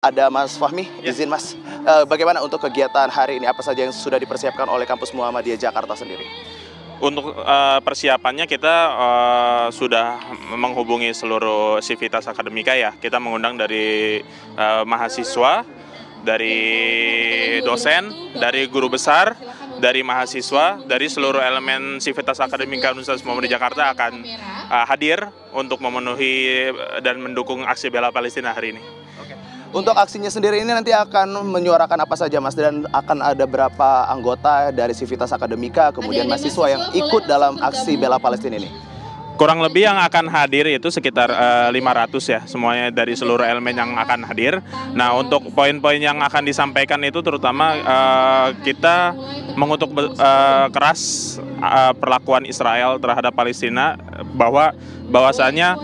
Ada Mas Fahmi, Ya. izin Mas. Bagaimana untuk kegiatan hari ini? Apa saja yang sudah dipersiapkan oleh Kampus Muhammadiyah Jakarta sendiri? Untuk persiapannya kita sudah menghubungi seluruh sivitas akademika ya. Kita mengundang dari mahasiswa, dari dosen, dari guru besar, dari mahasiswa, dari seluruh elemen sivitas akademika Universitas Muhammadiyah Jakarta akan hadir untuk memenuhi dan mendukung aksi bela Palestina hari ini. Untuk aksinya sendiri ini nanti akan menyuarakan apa saja Mas? Dan akan ada berapa anggota dari sivitas akademika, kemudian mahasiswa yang ikut dalam aksi bela Palestina ini? Kurang lebih yang akan hadir itu sekitar 500 ya, semuanya dari seluruh elemen yang akan hadir. Nah, untuk poin-poin yang akan disampaikan itu terutama kita mengutuk keras perlakuan Israel terhadap Palestina, bahwasanya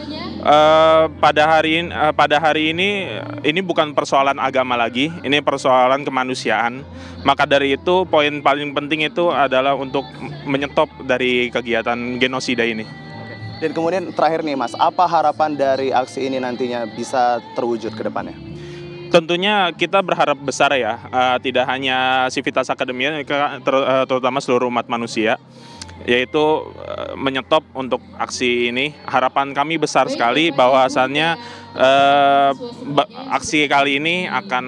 pada hari ini bukan persoalan agama lagi, ini persoalan kemanusiaan. Maka dari itu poin paling penting itu adalah untuk menyetop dari kegiatan genosida ini. Dan kemudian terakhir nih Mas, apa harapan dari aksi ini nantinya bisa terwujud ke depannya? Tentunya kita berharap besar ya, tidak hanya sivitas akademia, terutama seluruh umat manusia, yaitu menyetop untuk aksi ini. Harapan kami besar sekali bahwasannya aksi kali ini akan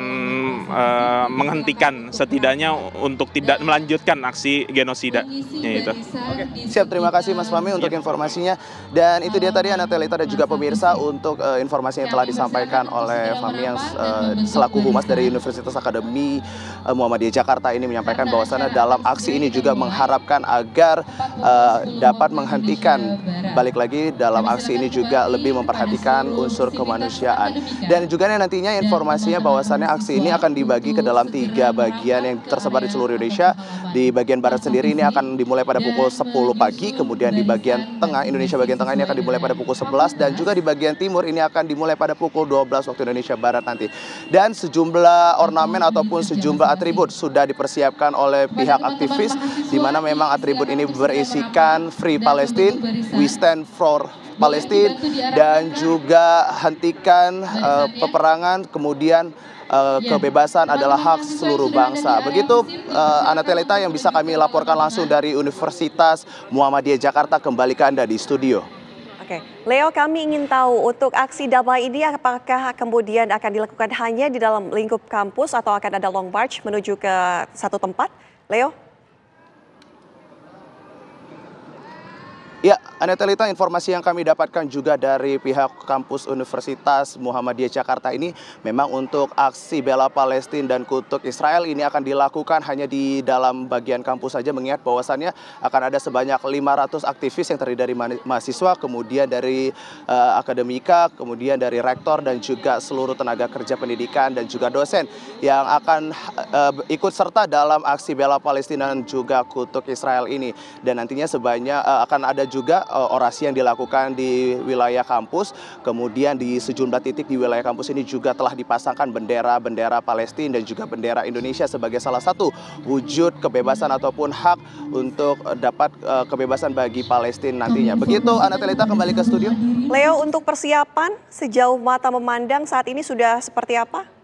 menghentikan, setidaknya untuk tidak melanjutkan aksi genosida. Itu. Oke, siap, terima kasih Mas Fahmi untuk informasinya. Dan itu dia tadi Anatelita dan juga pemirsa untuk informasi yang telah disampaikan oleh Fahmi yang selaku humas dari Universitas Akademi Muhammadiyah Jakarta ini menyampaikan bahwasannya dalam aksi ini juga mengharapkan agar dapat menghentikan, balik lagi dalam aksi ini juga lebih memperhatikan unsur kemanusiaan. Dan juga nantinya informasinya bahwasannya aksi ini akan dibagi ke dalam 3 bagian yang tersebar di seluruh Indonesia. Di bagian barat sendiri ini akan dimulai pada pukul 10 pagi, kemudian di bagian tengah, Indonesia bagian tengah ini akan dimulai pada pukul 11, dan juga di bagian timur ini akan dimulai pada pukul 12 waktu Indonesia Barat nanti. Dan sejumlah ornamen ataupun sejumlah atribut sudah dipersiapkan oleh pihak aktivis, di mana memang atribut ini berisikan Free Palestine, We Stand for Palestine, dan juga hentikan peperangan, kemudian kebebasan adalah hak seluruh bangsa. Begitu Anatelita yang bisa kami laporkan langsung dari Universitas Muhammadiyah Jakarta. Kembali ke Anda di studio. Oke, Leo, kami ingin tahu untuk aksi damai ini apakah kemudian akan dilakukan hanya di dalam lingkup kampus atau akan ada long march menuju ke satu tempat? Leo? Ya, Anatelita, informasi yang kami dapatkan juga dari pihak kampus Universitas Muhammadiyah Jakarta ini memang untuk aksi bela Palestina dan kutuk Israel ini akan dilakukan hanya di dalam bagian kampus saja, mengingat bahwasannya akan ada sebanyak 500 aktivis yang terdiri dari mahasiswa, kemudian dari akademika, kemudian dari rektor dan juga seluruh tenaga kerja pendidikan dan juga dosen yang akan ikut serta dalam aksi bela Palestina dan juga kutuk Israel ini. Dan nantinya akan ada juga orasi yang dilakukan di wilayah kampus, kemudian di sejumlah titik di wilayah kampus ini juga telah dipasangkan bendera-bendera Palestina dan juga bendera Indonesia sebagai salah satu wujud kebebasan ataupun hak untuk dapat kebebasan bagi Palestina nantinya. Begitu Anatelita, kembali ke studio. Leo, untuk persiapan sejauh mata memandang saat ini sudah seperti apa?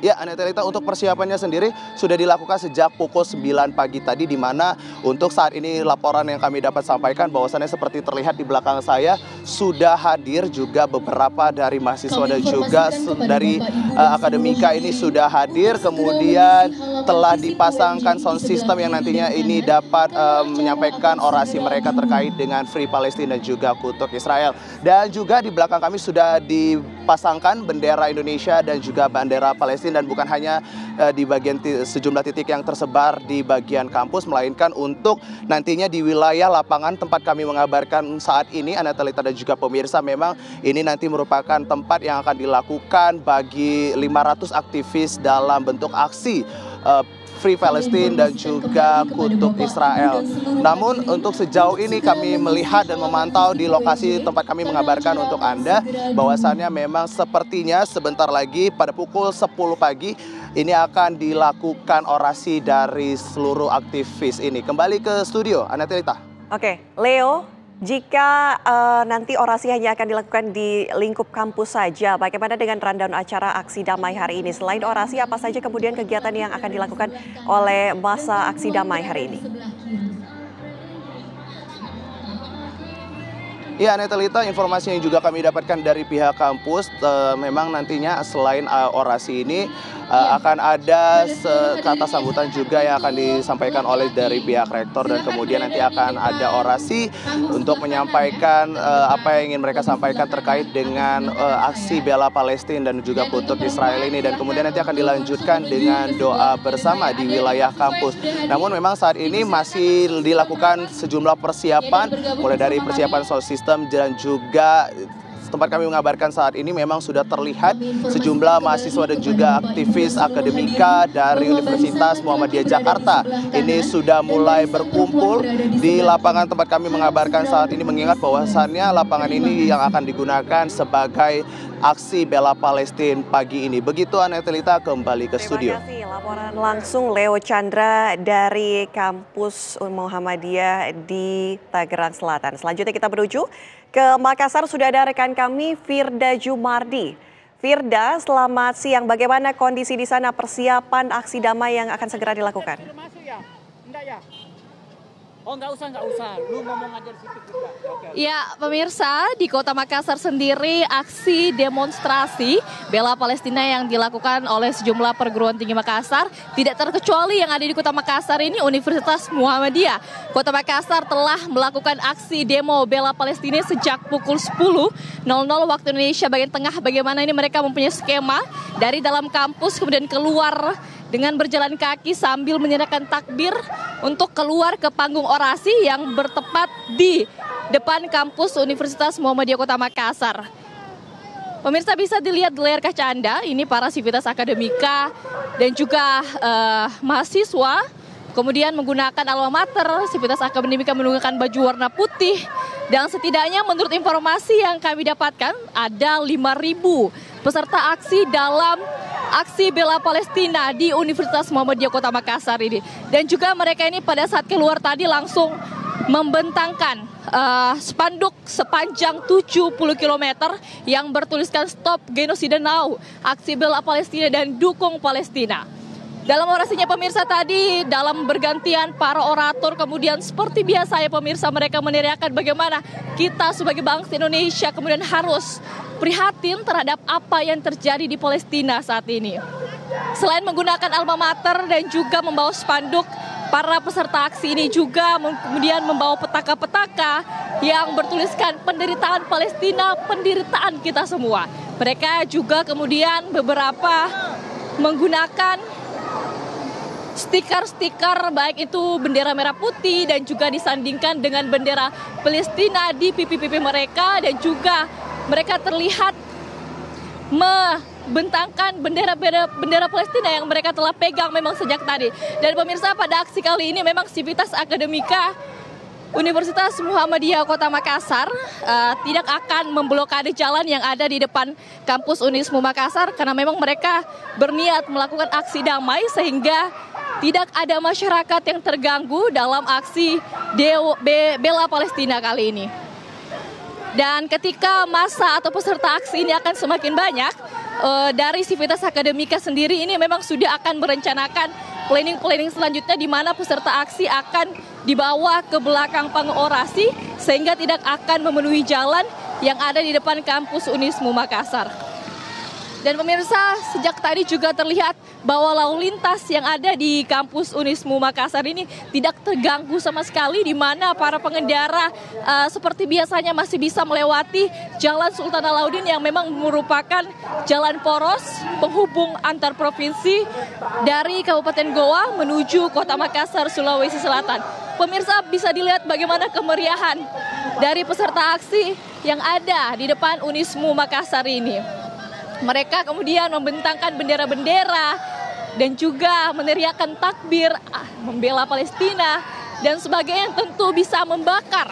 Ya, Anatelita, untuk persiapannya sendiri sudah dilakukan sejak pukul 9 pagi tadi, di mana untuk saat ini laporan yang kami dapat sampaikan bahwasannya seperti terlihat di belakang saya sudah hadir juga beberapa dari mahasiswa dan juga dari akademika ini sudah hadir, kemudian telah dipasangkan sound system yang nantinya ini dapat menyampaikan orasi mereka terkait dengan Free Palestine dan juga kutuk Israel. Dan juga di belakang kami sudah dipasangkan bendera Indonesia dan juga bendera Palestina, dan bukan hanya di bagian sejumlah titik yang tersebar di bagian kampus, melainkan untuk nantinya di wilayah lapangan tempat kami mengabarkan saat ini, Anatelita dan juga pemirsa, memang ini nanti merupakan tempat yang akan dilakukan bagi 500 aktivis dalam bentuk aksi Free Palestine dan juga kutuk Israel. Namun untuk sejauh ini kami melihat dan memantau di lokasi tempat kami mengabarkan untuk Anda bahwasannya memang sepertinya sebentar lagi pada pukul 10 pagi ini akan dilakukan orasi dari seluruh aktivis ini. Kembali ke studio, Anatelita. Oke, Leo, Jika nanti orasi hanya akan dilakukan di lingkup kampus saja, bagaimana dengan rundown acara aksi damai hari ini? Selain orasi, apa saja kemudian kegiatan yang akan dilakukan oleh masa aksi damai hari ini? Ya, Netelita, informasi yang juga kami dapatkan dari pihak kampus, memang nantinya selain orasi ini akan ada kata sambutan juga yang akan disampaikan oleh dari pihak rektor, dan kemudian nanti akan ada orasi untuk menyampaikan apa yang ingin mereka sampaikan terkait dengan aksi bela Palestina dan juga kutuk Israel ini, dan kemudian nanti akan dilanjutkan dengan doa bersama di wilayah kampus. Namun memang saat ini masih dilakukan sejumlah persiapan, mulai dari persiapan sound system dan juga tempat kami mengabarkan saat ini memang sudah terlihat sejumlah mahasiswa dan juga aktivis akademika dari Universitas Muhammadiyah Jakarta ini sudah mulai berkumpul di lapangan tempat kami mengabarkan saat ini, mengingat bahwasannya lapangan ini yang akan digunakan sebagai aksi bela Palestina pagi ini. Begitu, Anetelita, kembali ke studio. Terima kasih. Laporan langsung Leo Chandra dari kampus Muhammadiyah di Tangerang Selatan. Selanjutnya kita menuju ke Makassar, sudah ada rekan kami Firda Jumardi. Firda, selamat siang. Bagaimana kondisi di sana, persiapan aksi damai yang akan segera dilakukan? Oh, nggak usah. Lu ngomong aja di situ juga. Ya, pemirsa, di Kota Makassar sendiri aksi demonstrasi bela Palestina yang dilakukan oleh sejumlah perguruan tinggi Makassar, tidak terkecuali yang ada di Kota Makassar ini Universitas Muhammadiyah. Kota Makassar telah melakukan aksi demo bela Palestina sejak pukul 10.00 waktu Indonesia bagian tengah. Bagaimana ini mereka mempunyai skema dari dalam kampus kemudian keluar dengan berjalan kaki sambil menyenangkan takbir untuk keluar ke panggung orasi yang bertepat di depan kampus Universitas Muhammadiyah Kota Makassar. Pemirsa, bisa dilihat di layar kaca Anda, ini para sivitas akademika dan juga mahasiswa, kemudian menggunakan alma mater, sivitas akademika menggunakan baju warna putih, dan setidaknya menurut informasi yang kami dapatkan ada 5.000 peserta aksi dalam aksi bela Palestina di Universitas Muhammadiyah Kota Makassar ini. Dan juga mereka ini pada saat keluar tadi langsung membentangkan spanduk sepanjang 70 km yang bertuliskan Stop Genosida Now, aksi bela Palestina dan dukung Palestina. Dalam orasinya pemirsa tadi, dalam bergantian para orator, kemudian seperti biasa ya pemirsa, mereka meneriakkan bagaimana kita sebagai bangsa Indonesia kemudian harus prihatin terhadap apa yang terjadi di Palestina saat ini. Selain menggunakan alma mater dan juga membawa spanduk, para peserta aksi ini juga kemudian membawa petaka-petaka yang bertuliskan penderitaan Palestina, penderitaan kita semua. Mereka juga kemudian beberapa menggunakan stiker-stiker baik itu bendera merah putih dan juga disandingkan dengan bendera Palestina di pipi-pipi mereka, dan juga mereka terlihat membentangkan bendera Palestina yang mereka telah pegang memang sejak tadi. Dan pemirsa, pada aksi kali ini memang sivitas akademika Universitas Muhammadiyah Kota Makassar tidak akan memblokade jalan yang ada di depan kampus Unismu Makassar, karena memang mereka berniat melakukan aksi damai sehingga tidak ada masyarakat yang terganggu dalam aksi bela Palestina kali ini. Dan ketika masa atau peserta aksi ini akan semakin banyak, dari sivitas akademika sendiri ini memang sudah akan merencanakan planning selanjutnya di mana peserta aksi akan dibawa ke belakang panggung orasi sehingga tidak akan memenuhi jalan yang ada di depan kampus Unismu Makassar. Dan pemirsa, sejak tadi juga terlihat bahwa lalu lintas yang ada di kampus Unismu Makassar ini tidak terganggu sama sekali, di mana para pengendara seperti biasanya masih bisa melewati Jalan Sultan Alauddin yang memang merupakan jalan poros penghubung antar provinsi dari Kabupaten Goa menuju Kota Makassar, Sulawesi Selatan. Pemirsa, bisa dilihat bagaimana kemeriahan dari peserta aksi yang ada di depan Unismu Makassar ini. Mereka kemudian membentangkan bendera-bendera dan juga meneriakkan takbir membela Palestina dan sebagainya, yang tentu bisa membakar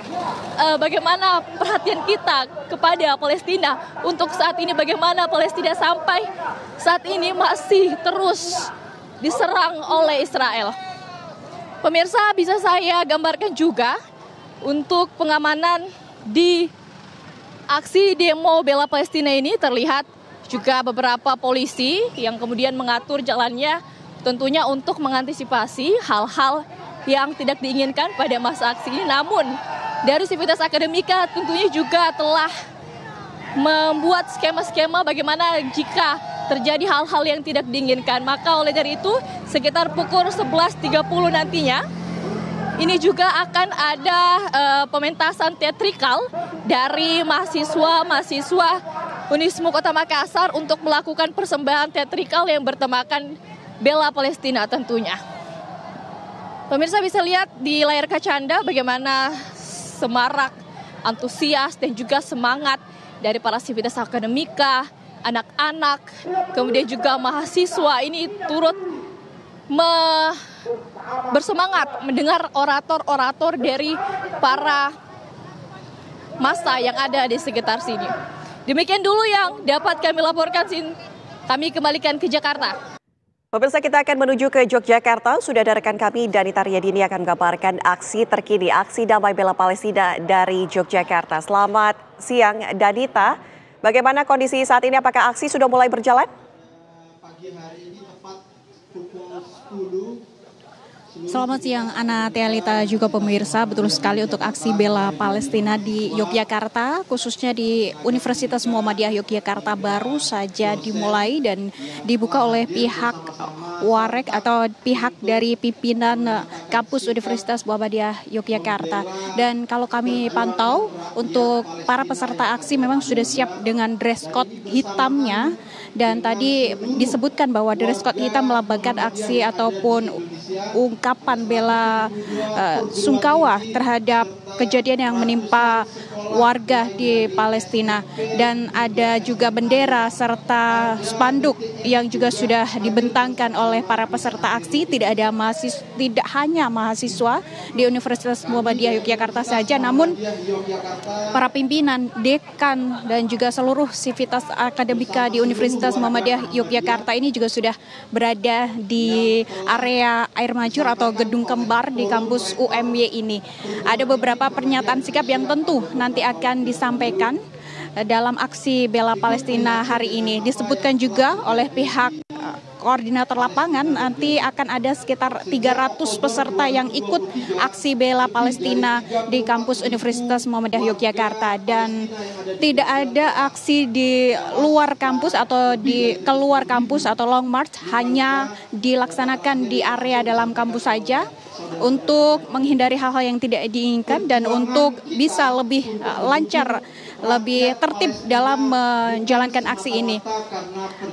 bagaimana perhatian kita kepada Palestina untuk saat ini, bagaimana Palestina sampai saat ini masih terus diserang oleh Israel. Pemirsa, bisa saya gambarkan juga untuk pengamanan di aksi demo bela Palestina ini terlihat juga beberapa polisi yang kemudian mengatur jalannya tentunya untuk mengantisipasi hal-hal yang tidak diinginkan pada masa aksi ini. Namun dari Civitas Akademika tentunya juga telah membuat skema-skema bagaimana jika terjadi hal-hal yang tidak diinginkan. Maka oleh dari itu sekitar pukul 11.30 nantinya ini juga akan ada pementasan teatrikal dari mahasiswa Unismu Kota Makassar untuk melakukan persembahan teatrikal yang bertemakan bela Palestina tentunya. Pemirsa bisa lihat di layar kaca Anda bagaimana semarak, antusias dan juga semangat dari para Civitas Akademika, anak-anak, kemudian juga mahasiswa ini turut bersemangat mendengar orator-orator dari para massa yang ada di sekitar sini. Demikian dulu yang dapat kami laporkan. Kami kembalikan ke Jakarta. Pemirsa, kita akan menuju ke Yogyakarta. Sudah ada rekan kami, Danita Riyadini akan menggambarkan aksi terkini, aksi damai bela Palestina dari Yogyakarta. Selamat siang, Danita. Bagaimana kondisi saat ini? Apakah aksi sudah mulai berjalan? Pagi hari ini tepat pukul 10. Selamat siang, Ana Tealita juga pemirsa. Betul sekali, untuk aksi bela Palestina di Yogyakarta, khususnya di Universitas Muhammadiyah Yogyakarta, baru saja dimulai dan dibuka oleh pihak Warek atau pihak dari pimpinan kampus Universitas Muhammadiyah Yogyakarta. Dan kalau kami pantau, untuk para peserta aksi memang sudah siap dengan dress code hitamnya. Dan tadi disebutkan bahwa dress code hitam melambangkan aksi ataupun ungkapan bela sungkawa terhadap kejadian yang menimpa warga di Palestina. Dan ada juga bendera serta spanduk yang juga sudah dibentangkan oleh para peserta aksi. Tidak hanya mahasiswa di Universitas Muhammadiyah Yogyakarta saja, namun para pimpinan, dekan dan juga seluruh Civitas Akademika di Universitas Muhammadiyah Yogyakarta ini juga sudah berada di area air mancur atau gedung kembar di kampus UMY ini. Ada beberapa pernyataan sikap yang tentu nanti akan disampaikan dalam aksi bela Palestina hari ini. Disebutkan juga oleh pihak koordinator lapangan, nanti akan ada sekitar 300 peserta yang ikut aksi bela Palestina di kampus Universitas Muhammadiyah Yogyakarta. Dan tidak ada aksi di luar kampus atau di keluar kampus atau long march, hanya dilaksanakan di area dalam kampus saja untuk menghindari hal-hal yang tidak diinginkan dan untuk bisa lebih lancar, lebih tertib dalam menjalankan aksi ini.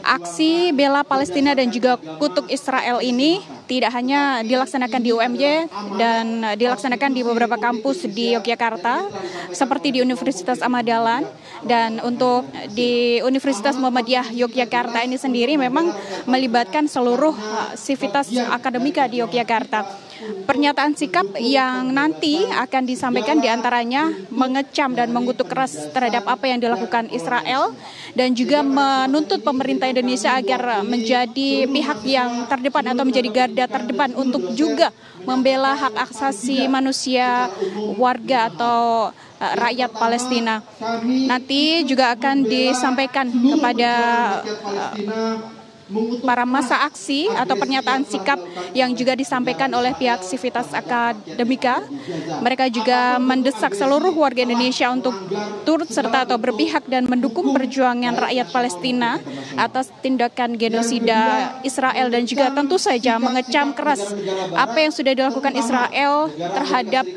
Aksi bela Palestina dan juga kutuk Israel ini tidak hanya dilaksanakan di UMY dan dilaksanakan di beberapa kampus di Yogyakarta seperti di Universitas Ahmad Dahlan, dan untuk di Universitas Muhammadiyah Yogyakarta ini sendiri memang melibatkan seluruh Civitas Akademika di Yogyakarta. Pernyataan sikap yang nanti akan disampaikan diantaranya mengecam dan mengutuk keras terhadap apa yang dilakukan Israel dan juga menuntut pemerintah Indonesia agar menjadi pihak yang terdepan atau menjadi garda terdepan untuk juga membela hak asasi manusia warga atau rakyat Palestina. Nanti juga akan disampaikan kepada para massa aksi atau pernyataan sikap yang juga disampaikan oleh pihak Civitas Akademika. Mereka juga mendesak seluruh warga Indonesia untuk turut serta atau berpihak dan mendukung perjuangan rakyat Palestina atas tindakan genosida Israel, dan juga tentu saja mengecam keras apa yang sudah dilakukan Israel terhadap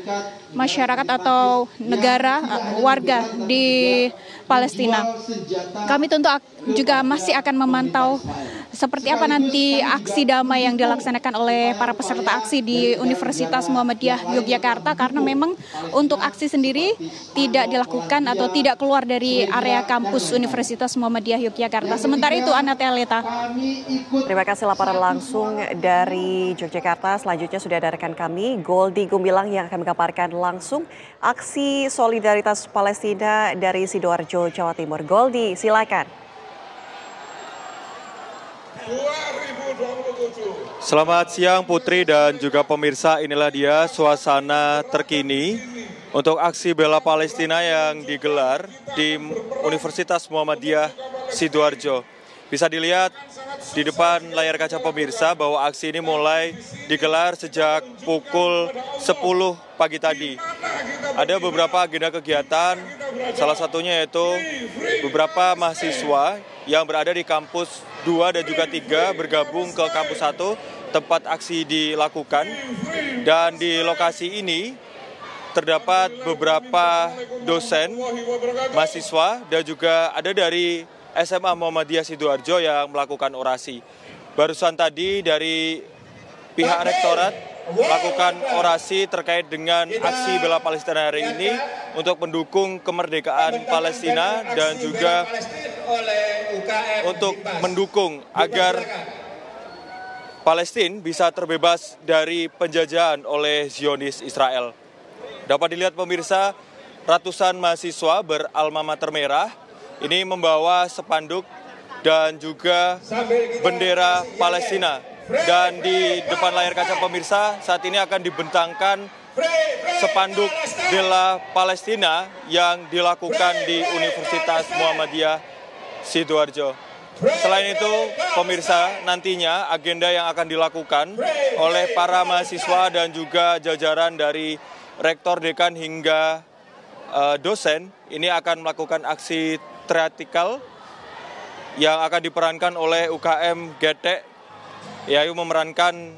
masyarakat atau negara warga di Palestina. Kami tentu juga masih akan memantau seperti apa nanti aksi damai yang dilaksanakan oleh para peserta aksi di Universitas Muhammadiyah Yogyakarta, karena memang untuk aksi sendiri tidak dilakukan atau tidak keluar dari area kampus Universitas Muhammadiyah Yogyakarta. Sementara itu, Ana Tealita. Terima kasih laporan langsung dari Yogyakarta. Selanjutnya sudah ada rekan kami, Goldi Gumilang, yang akan menggambarkan langsung aksi solidaritas Palestina dari Sidoarjo, Jawa Timur. Goldi, silakan. Selamat siang Putri dan juga pemirsa, inilah dia suasana terkini untuk aksi bela Palestina yang digelar di Universitas Muhammadiyah Sidoarjo. Bisa dilihat di depan layar kaca pemirsa bahwa aksi ini mulai digelar sejak pukul 10 pagi tadi. Ada beberapa agenda kegiatan, salah satunya yaitu beberapa mahasiswa yang berada di kampus 2 dan juga 3 bergabung ke kampus 1 tempat aksi dilakukan. Dan di lokasi ini terdapat beberapa dosen, mahasiswa dan juga ada dari SMA Muhammadiyah Sidoarjo yang melakukan orasi. Barusan tadi dari pihak rektorat melakukan orasi terkait dengan aksi bela Palestina hari ini untuk mendukung kemerdekaan Palestina dan juga untuk mendukung agar Palestina bisa terbebas dari penjajahan oleh Zionis Israel. Dapat dilihat pemirsa, ratusan mahasiswa beralma mater merah ini membawa spanduk dan juga bendera Palestina. Dan di depan layar kaca pemirsa saat ini akan dibentangkan spanduk bela Palestina yang dilakukan di Universitas Muhammadiyah Sidoarjo. Selain itu, pemirsa, nantinya agenda yang akan dilakukan oleh para mahasiswa dan juga jajaran dari rektor, dekan hingga dosen ini akan melakukan aksi teatrikal yang akan diperankan oleh UKM Getek, yaitu memerankan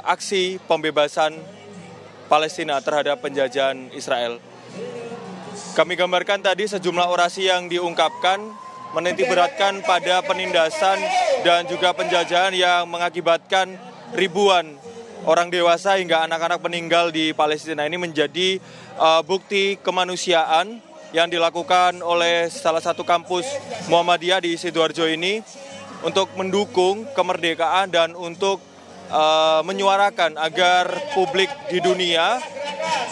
aksi pembebasan Palestina terhadap penjajahan Israel. Kami gambarkan tadi sejumlah orasi yang diungkapkan menitikberatkan pada penindasan dan juga penjajahan yang mengakibatkan ribuan orang dewasa hingga anak-anak meninggal di Palestina. Ini menjadi bukti kemanusiaan yang dilakukan oleh salah satu kampus Muhammadiyah di Sidoarjo ini untuk mendukung kemerdekaan dan untuk menyuarakan agar publik di dunia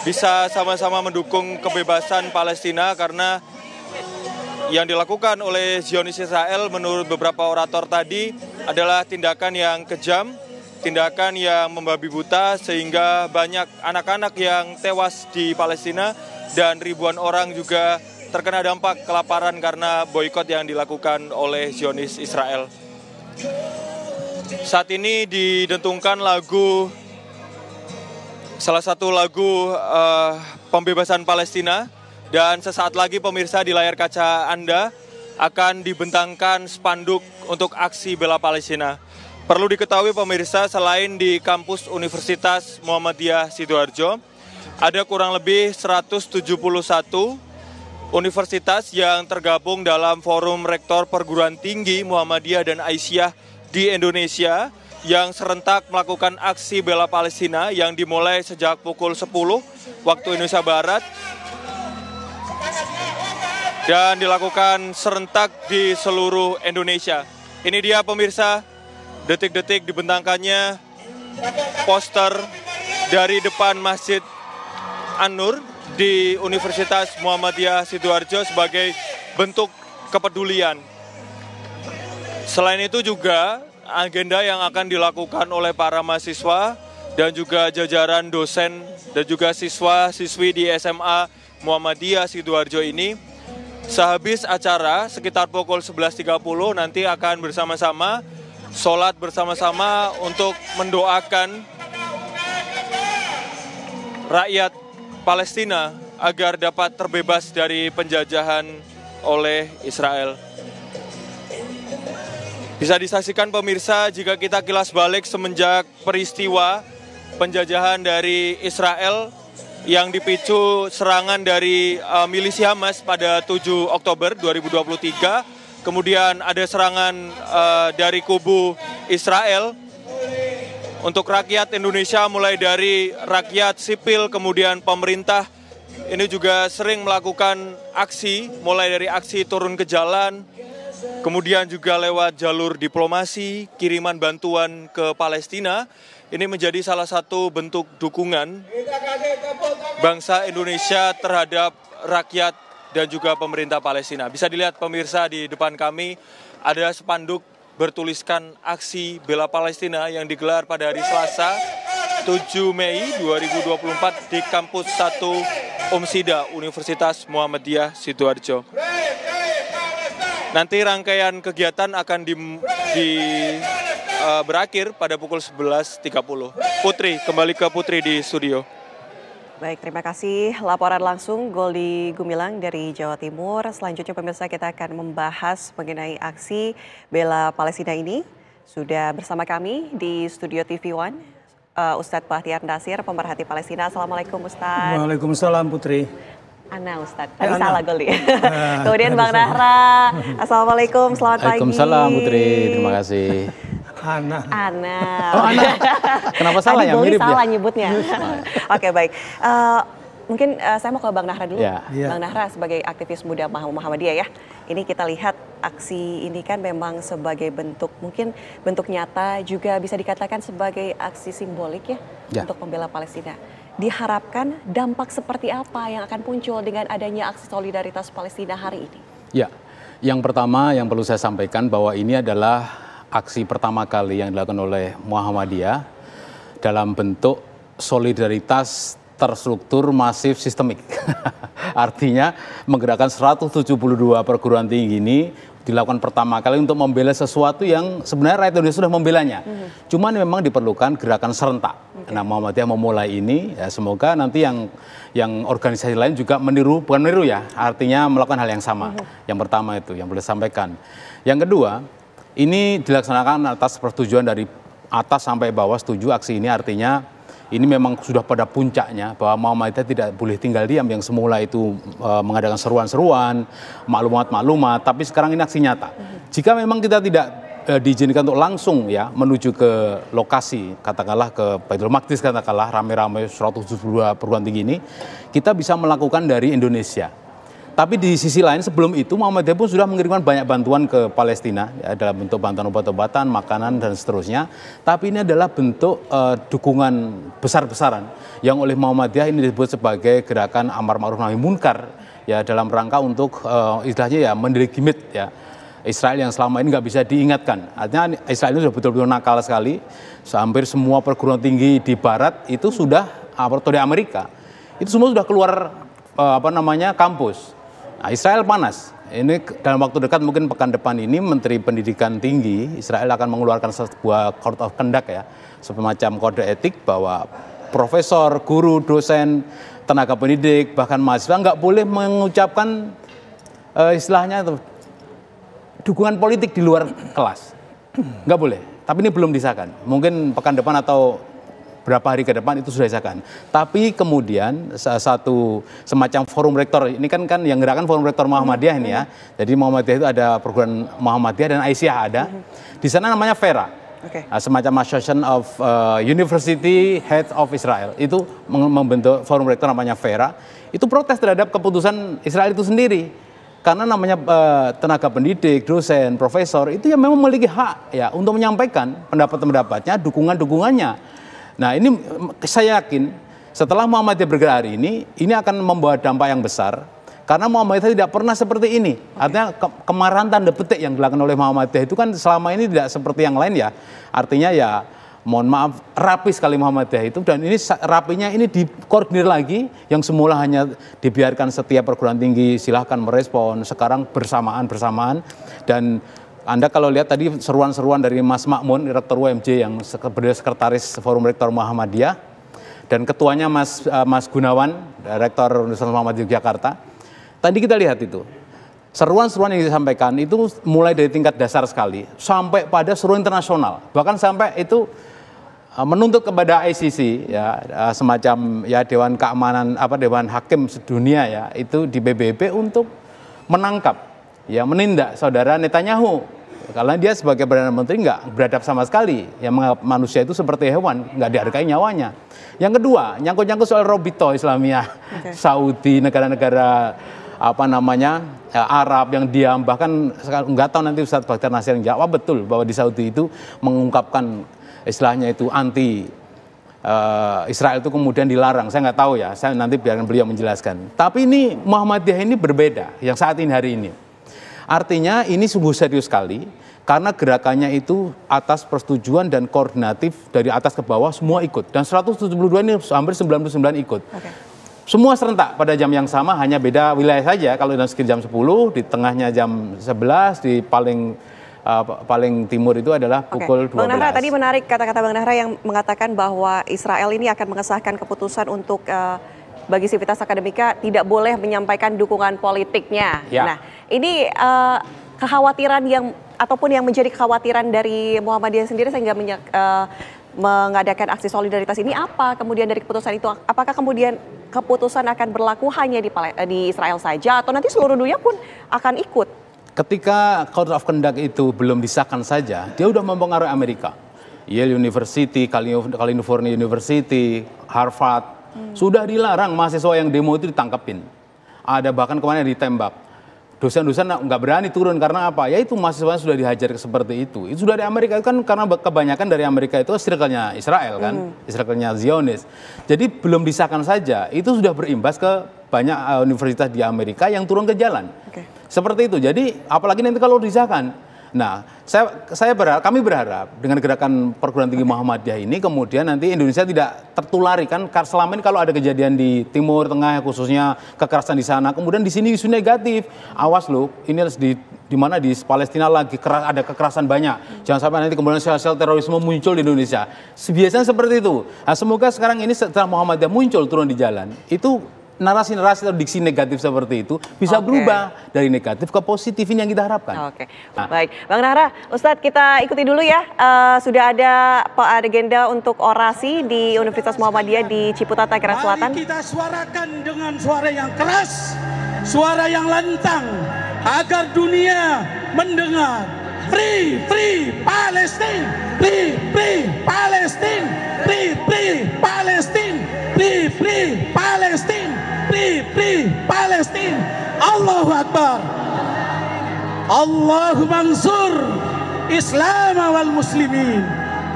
bisa sama-sama mendukung kebebasan Palestina, karena yang dilakukan oleh Zionis Israel menurut beberapa orator tadi adalah tindakan yang kejam, tindakan yang membabi buta sehingga banyak anak-anak yang tewas di Palestina dan ribuan orang juga terkena dampak kelaparan karena boikot yang dilakukan oleh Zionis Israel. Saat ini didentungkan salah satu lagu pembebasan Palestina, dan sesaat lagi pemirsa di layar kaca Anda akan dibentangkan spanduk untuk aksi bela Palestina. Perlu diketahui pemirsa, selain di kampus Universitas Muhammadiyah Sidoarjo, ada kurang lebih 171 universitas yang tergabung dalam Forum Rektor Perguruan Tinggi Muhammadiyah dan Aisyah di Indonesia yang serentak melakukan aksi bela Palestina yang dimulai sejak pukul 10 waktu Indonesia Barat dan dilakukan serentak di seluruh Indonesia. Ini dia pemirsa, detik-detik dibentangkannya poster dari depan Masjid An-Nur di Universitas Muhammadiyah Sidoarjo sebagai bentuk kepedulian. Selain itu juga agenda yang akan dilakukan oleh para mahasiswa dan juga jajaran dosen dan juga siswa-siswi di SMA Muhammadiyah Sidoarjo ini, sehabis acara sekitar pukul 11.30 nanti akan bersama-sama sholat bersama-sama untuk mendoakan rakyat Palestina agar dapat terbebas dari penjajahan oleh Israel. Bisa disaksikan pemirsa jika kita kilas balik semenjak peristiwa penjajahan dari Israel yang dipicu serangan dari milisi Hamas pada 7 Oktober 2023. Kemudian ada serangan dari kubu Israel untuk rakyat Indonesia, mulai dari rakyat sipil, kemudian pemerintah. Ini juga sering melakukan aksi, mulai dari aksi turun ke jalan, kemudian juga lewat jalur diplomasi, kiriman bantuan ke Palestina. Ini menjadi salah satu bentuk dukungan bangsa Indonesia terhadap rakyat dan juga pemerintah Palestina. Bisa dilihat pemirsa di depan kami ada spanduk bertuliskan aksi bela Palestina yang digelar pada hari Selasa 7 Mei 2024 di kampus 1 Umsida Universitas Muhammadiyah Sidoarjo. Nanti rangkaian kegiatan akan berakhir pada pukul 11.30. Putri, kembali ke Putri di studio. Baik, terima kasih laporan langsung Goldi Gumilang dari Jawa Timur. Selanjutnya pemirsa kita akan membahas mengenai aksi bela Palestina ini. Sudah bersama kami di studio TV One, Ustadz Bahtiar Nasir, pemerhati Palestina. Assalamualaikum Ustadz. Waalaikumsalam Putri. Ana Ustadz, tadi salah Goldi. Kemudian Bang Nahra, Assalamualaikum, selamat pagi. Waalaikumsalam Putri, terima kasih. Ana. Oh, Ana. Kenapa salah ya? Mirip salah ya? nyebutnya. Oke, baik. Mungkin saya mau ke Bang Nahra dulu. Ya. Bang Nahra sebagai aktivis muda Muhammadiyah ya. Ini kita lihat aksi ini kan memang sebagai bentuk, mungkin bentuk nyata, juga bisa dikatakan sebagai aksi simbolik ya. Untuk membela Palestina. Diharapkan dampak seperti apa yang akan muncul dengan adanya aksi solidaritas Palestina hari ini? Ya, yang pertama yang perlu saya sampaikan bahwa ini adalah aksi pertama kali yang dilakukan oleh Muhammadiyah dalam bentuk solidaritas terstruktur masif sistemik. Artinya menggerakkan 172 perguruan tinggi ini dilakukan pertama kali untuk membela sesuatu yang sebenarnya rakyat Indonesia sudah membelanya. Cuman memang diperlukan gerakan serentak. Nah, Muhammadiyah memulai ini, ya semoga nanti yang organisasi lain juga meniru, bukan meniru ya, artinya melakukan hal yang sama. Yang pertama itu yang boleh sampaikan. Yang kedua, ini dilaksanakan atas persetujuan dari atas sampai bawah, setuju aksi ini, artinya ini memang sudah pada puncaknya bahwa Muhammadiyah tidak boleh tinggal diam yang semula itu mengadakan seruan-seruan, maklumat-maklumat, tapi sekarang ini aksi nyata. Jika memang kita tidak diizinkan untuk langsung ya menuju ke lokasi, katakanlah ke Baitul Maqdis, katakanlah rame-rame 172 perguruan tinggi ini, kita bisa melakukan dari Indonesia. Tapi di sisi lain sebelum itu Muhammadiyah pun sudah mengirimkan banyak bantuan ke Palestina ya, dalam bentuk bantuan obat-obatan, makanan dan seterusnya. Tapi ini adalah bentuk dukungan besar-besaran yang oleh Muhammadiyah ini disebut sebagai gerakan amar ma'ruf nahi munkar ya, dalam rangka untuk istilahnya ya mendelegitimate ya Israel yang selama ini nggak bisa diingatkan. Artinya Israel ini sudah betul-betul nakal sekali. Hampir semua perguruan tinggi di Barat itu sudah atau di Amerika itu semua sudah keluar kampus. Nah, Israel panas. Ini dalam waktu dekat mungkin pekan depan ini Menteri Pendidikan Tinggi Israel akan mengeluarkan sebuah code of conduct ya, semacam kode etik bahwa profesor, guru, dosen, tenaga pendidik, bahkan mahasiswa nggak boleh mengucapkan istilahnya itu dukungan politik di luar kelas. Nggak boleh. Tapi ini belum disahkan. Mungkin pekan depan atau berapa hari ke depan itu sudah disahkan. Tapi kemudian satu semacam forum rektor, ini kan yang gerakan forum rektor Muhammadiyah ini ya. Jadi Muhammadiyah itu ada perguruan Muhammadiyah dan Aisyah ada. Di sana namanya FERA. Semacam Association of University Head of Israel. Itu membentuk forum rektor namanya FERA. Itu protes terhadap keputusan Israel itu sendiri. Karena namanya tenaga pendidik, dosen, profesor itu yang memang memiliki hak ya untuk menyampaikan pendapat-pendapatnya, dukungan-dukungannya. Nah, ini saya yakin setelah Muhammadiyah bergerak hari ini akan membawa dampak yang besar karena Muhammadiyah tidak pernah seperti ini. Artinya kemarahan tanda petik yang dilakukan oleh Muhammadiyah itu kan selama ini tidak seperti yang lain ya. Artinya ya mohon maaf rapi sekali Muhammadiyah itu, dan ini rapinya ini dikoordinir lagi, yang semula hanya dibiarkan setiap perguruan tinggi silahkan merespon, sekarang bersamaan dan Anda kalau lihat tadi seruan-seruan dari Mas Makmun, Rektor UMJ yang beliau sekretaris Forum Rektor Muhammadiyah, dan ketuanya Mas Gunawan, Rektor Universitas Muhammadiyah Yogyakarta. Tadi kita lihat itu, seruan-seruan yang disampaikan itu mulai dari tingkat dasar sekali, sampai pada seruan internasional. Bahkan sampai itu menuntut kepada ICC, ya, semacam ya Dewan Keamanan, Dewan Hakim Sedunia ya, itu di PBB untuk menangkap, ya menindak saudara Netanyahu, karena dia sebagai Perdana Menteri nggak beradab sama sekali, yang menganggap manusia itu seperti hewan, nggak dihargai nyawanya. Yang kedua, nyangkut-nyangkut soal Robito Islamiyah, Saudi, negara-negara Arab yang diam, bahkan nggak tahu nanti Ustadz Bahtiar Nasir yang jawab betul bahwa di Saudi itu mengungkapkan istilahnya itu anti Israel itu kemudian dilarang. Saya nggak tahu ya, saya nanti biarkan beliau menjelaskan. Tapi ini Muhammadiyah ini berbeda yang saat ini hari ini. Artinya ini sungguh serius sekali karena gerakannya itu atas persetujuan dan koordinatif dari atas ke bawah semua ikut. Dan 172 ini hampir 99 ikut. Semua serentak pada jam yang sama, hanya beda wilayah saja. Kalau di sekitar jam 10, di tengahnya jam 11, di paling timur itu adalah pukul 12. Bang Nahra, tadi menarik kata-kata Bang Nahra yang mengatakan bahwa Israel ini akan mengesahkan keputusan untuk bagi Civitas Akademika tidak boleh menyampaikan dukungan politiknya. Ya. Nah, ini kekhawatiran ataupun yang menjadi kekhawatiran dari Muhammadiyah sendiri sehingga mengadakan aksi solidaritas ini apa kemudian dari keputusan itu? Apakah kemudian keputusan akan berlaku hanya di Israel saja atau nanti seluruh dunia pun akan ikut? Ketika Code of Conduct itu belum disahkan saja, dia udah mempengaruhi Amerika. Yale University, California University, Harvard, sudah dilarang mahasiswa yang demo itu ditangkapin. Ada bahkan kemana ditembak. Dosen-dosen nggak berani turun karena apa? Ya itu mahasiswa sudah dihajar seperti itu. Itu sudah di Amerika kan karena kebanyakan dari Amerika itu circle-nya Israel kan, circle-nya Zionis. Jadi belum disahkan saja, itu sudah berimbas ke banyak universitas di Amerika yang turun ke jalan. Seperti itu. Jadi apalagi nanti kalau disahkan. Nah, kami berharap dengan gerakan perguruan tinggi Muhammadiyah ini kemudian nanti Indonesia tidak tertulari kan. Selama ini kalau ada kejadian di Timur Tengah khususnya kekerasan di sana, kemudian di sini isu negatif. Awas loh, ini di mana di Palestina lagi ada kekerasan banyak. Jangan sampai nanti kemudian sel-sel terorisme muncul di Indonesia. Biasanya seperti itu. Nah, semoga sekarang ini setelah Muhammadiyah muncul turun di jalan, itu narasi-narasi atau diksi negatif seperti itu bisa berubah dari negatif ke positif, ini yang kita harapkan. Nah. Baik, Bang Nahra, Ustadz kita ikuti dulu ya. Sudah ada agenda untuk orasi di Universitas Muhammadiyah di Ciputat, Tangerang Selatan. Mari kita suarakan dengan suara yang keras, suara yang lantang, agar dunia mendengar. Free, free Palestine, free, free Palestine, free, free Palestine, free, free Palestine, free, free Palestine. Allahu Akbar. Allahu mansur Islam wal muslimin.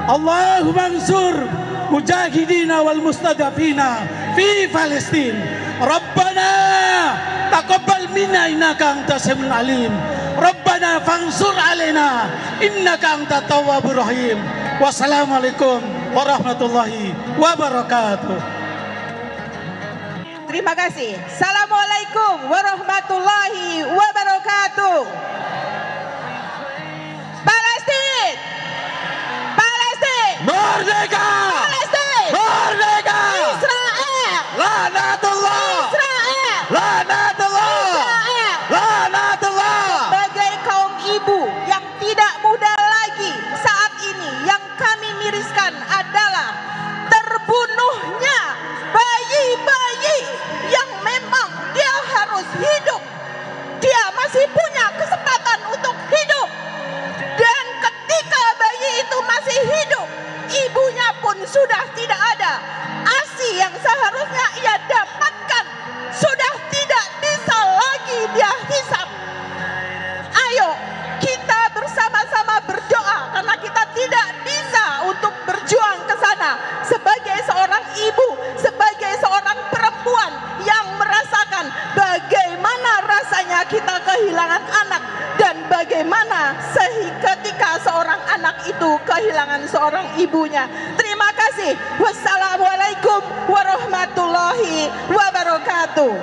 Allahu mansur mujahidin wal mustadafina fi Palestine. Rabbana taqabbal minna innaka antas samiul alim. Rabbana fansur alaina innaka antat tawwabur rahim. Wassalamualaikum warahmatullahi wabarakatuh. Terima kasih. Assalamualaikum warahmatullahi wabarakatuh. Palestina, Palestina, Merdeka, Palestina, Merdeka, Israel, Lanatullah, Israel, Lanatullah, Israel, Lanatullah. Sebagai kaum ibu yang tidak muda lagi saat ini, yang kami miriskan adalah terbunuhnya bayi-bayi yang memang dia harus hidup. Dia masih punya kesempatan untuk hidup. Dan ketika bayi itu masih hidup, ibunya pun sudah tidak ada. ASI yang seharusnya ia dapatkan sudah tidak bisa lagi dia hisap. Ayo kita bersama-sama berdoa karena kita tidak bisa untuk berjuang ke sana sebagai seorang ibu, sebagai seorang perempuan yang merasakan bagaimana rasanya kita kehilangan anak dan bagaimana ketika seorang anak itu kehilangan seorang ibunya. Terima kasih. Wassalamualaikum warahmatullahi wabarakatuh.